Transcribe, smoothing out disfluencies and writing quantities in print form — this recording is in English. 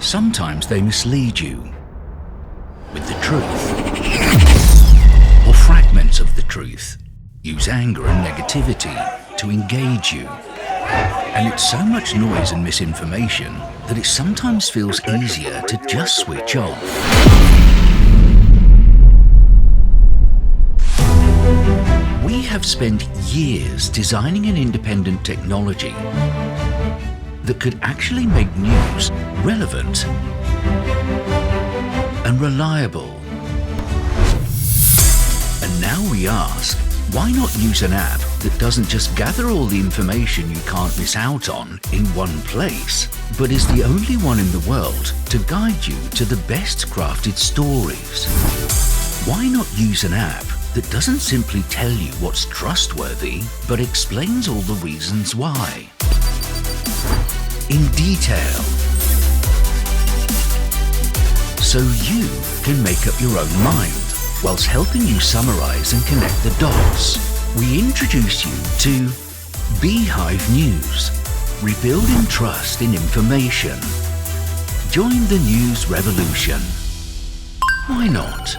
Sometimes they mislead you with the truth or fragments of the truth. Use anger and negativity to engage you. And it's so much noise and misinformation that it sometimes feels easier to just switch off. We have spent years designing an independent technology that could actually make news relevant and reliable. And now we ask, why not use an app that doesn't just gather all the information you can't miss out on in one place, but is the only one in the world to guide you to the best crafted stories? Why not use an app that doesn't simply tell you what's trustworthy, but explains all the reasons why in detail, so you can make up your own mind, whilst helping you summarize and connect the dots? We introduce you to Beehive News, rebuilding trust in information. Join the news revolution. Why not?